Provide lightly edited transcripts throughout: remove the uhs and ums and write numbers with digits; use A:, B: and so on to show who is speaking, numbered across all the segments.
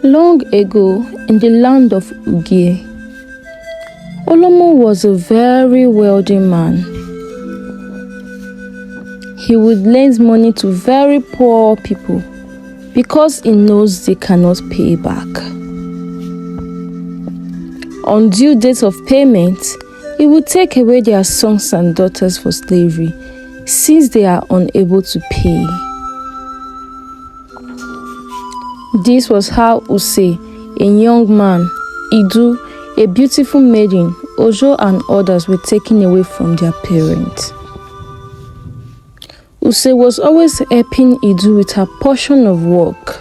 A: Long ago, in the land of Ugie, Olomo was a very wealthy man. He would lend money to very poor people because he knows they cannot pay back. On due dates of payment, he would take away their sons and daughters for slavery since they are unable to pay. This was how Use, a young man, Idu, a beautiful maiden, Ojo and others were taken away from their parents. Use was always helping Idu with her portion of work.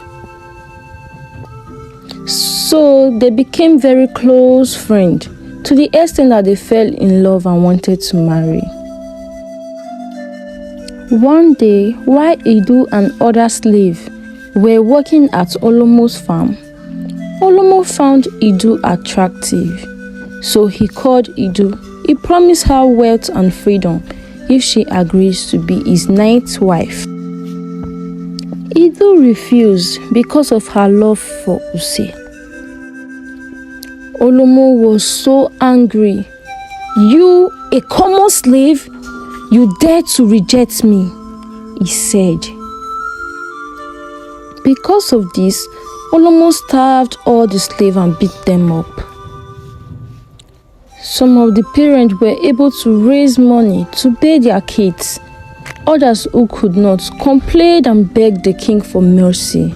A: So they became very close friends to the extent that they fell in love and wanted to marry. One day, while Idu and other slaves were working at Olomo's farm, Olomo found Idu attractive. So he called Idu. He promised her wealth and freedom if she agrees to be his ninth wife. Idu refused because of her love for Use. Olomo was so angry. "You, a common slave, you dare to reject me," he said. Because of this, Olomo starved all the slaves and beat them up. Some of the parents were able to raise money to pay their kids. Others who could not complained and begged the king for mercy.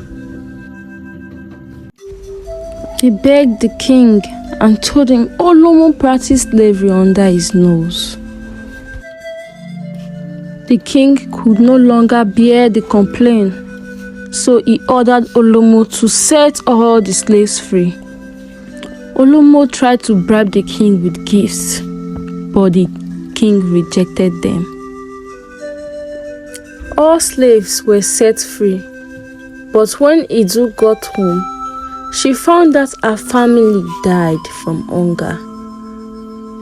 A: They begged the king and told him Olomo practiced slavery under his nose. The king could no longer bear the complaint, so he ordered Olomo to set all the slaves free. Olomo tried to bribe the king with gifts, but the king rejected them. All slaves were set free, but when Idu got home, she found that her family died from hunger.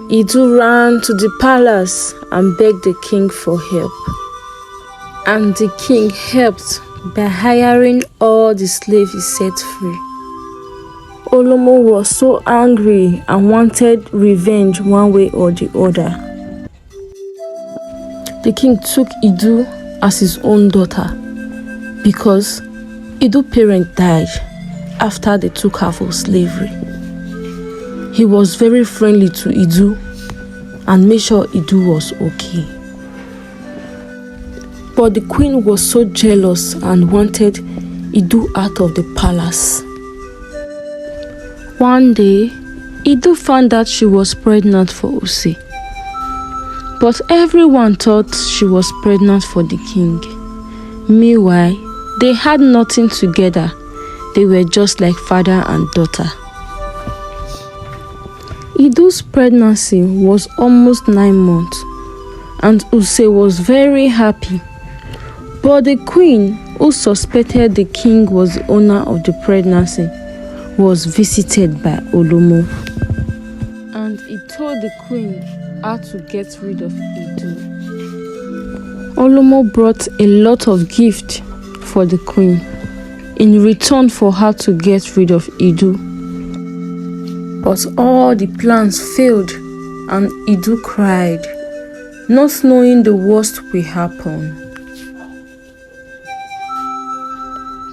A: Idu ran to the palace and begged the king for help. And the king helped by hiring all the slaves he set free. Olomo was so angry and wanted revenge one way or the other. The king took Idu as his own daughter because Idu's parents died after they took her for slavery. He was very friendly to Idu and made sure Idu was okay. But the queen was so jealous and wanted Idu out of the palace. One day, Idu found out she was pregnant for Use. But everyone thought she was pregnant for the king. Meanwhile, they had nothing together. They were just like father and daughter. Idu's pregnancy was almost 9 months, and Use was very happy. But the queen, who suspected the king was the owner of the pregnancy, was visited by Olomo. And he told the queen how to get rid of Idu. Olomo brought a lot of gifts for the queen in return for her to get rid of Idu. But all the plans failed and Idu cried, not knowing the worst will happen.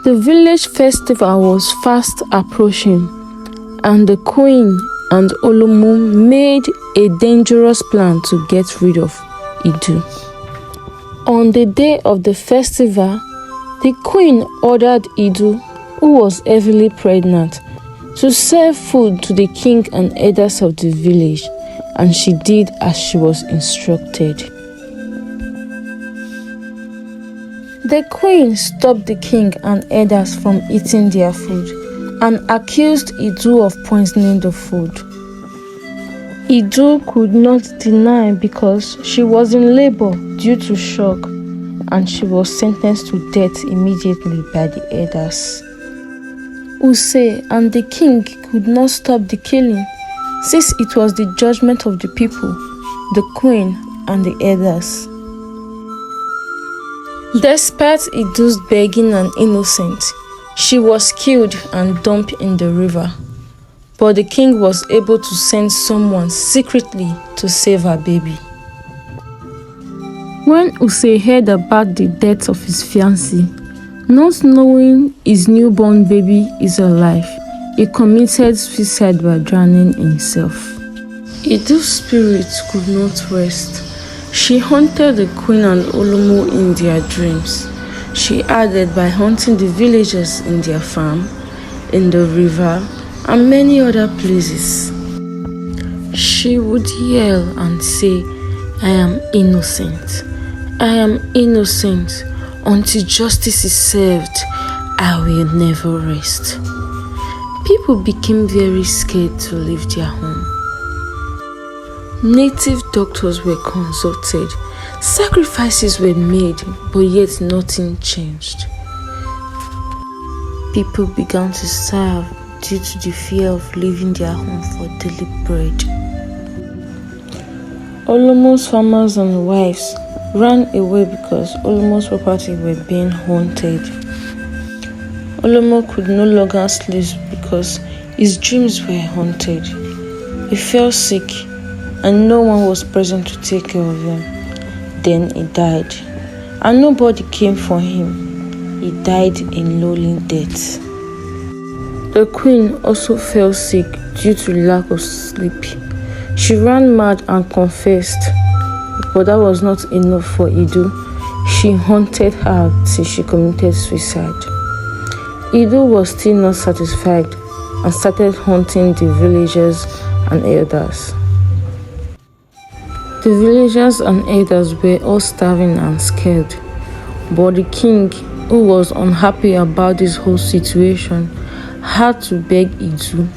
A: The village festival was fast approaching, and the queen and Olomo made a dangerous plan to get rid of Idu. On the day of the festival, the queen ordered Idu, who was heavily pregnant, to serve food to the king and elders of the village, and she did as she was instructed. The queen stopped the king and elders from eating their food and accused Idu of poisoning the food. Idu could not deny because she was in labor due to shock, and she was sentenced to death immediately by the elders. Use and the king could not stop the killing since it was the judgment of the people, the queen and the elders. Despite Idu's begging and innocence, She was killed and dumped in the river, but the king was able to send someone secretly to save her baby. When Use heard about the death of his fiancée, not knowing his newborn baby is alive, he committed suicide by drowning himself. Idu's spirit could not rest. She haunted the queen and Olomo in their dreams. She added by haunting the villagers in their farm, in the river, and many other places. She would yell and say, "I am innocent. I am innocent. Until justice is served, I will never rest." People became very scared to leave their home. Native doctors were consulted. Sacrifices were made, but yet nothing changed. People began to starve due to the fear of leaving their home for daily bread. Olomo's farmers and wives ran away because Olomo's property were being haunted. Olomo could no longer sleep because his dreams were haunted. He fell sick and no one was present to take care of him. Then he died, and nobody came for him. He died a lonely death. The queen also fell sick due to lack of sleep. She ran mad and confessed, but that was not enough for Idu. She haunted her till she committed suicide. Idu was still not satisfied and started haunting the villagers and elders. The villagers and elders were all starving and scared, but the king, who was unhappy about this whole situation, had to beg Idu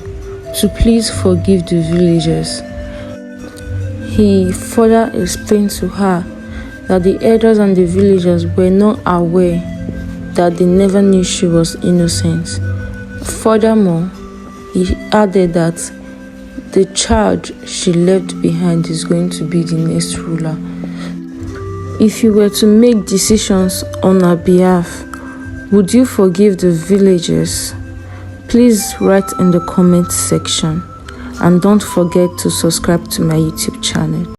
A: to please forgive the villagers. He further explained to her that the elders and the villagers were not aware, that they never knew she was innocent. Furthermore, he added that the child she left behind is going to be the next ruler. If you were to make decisions on her behalf, would you forgive the villagers? Please write in the comment section, and don't forget to subscribe to my YouTube channel.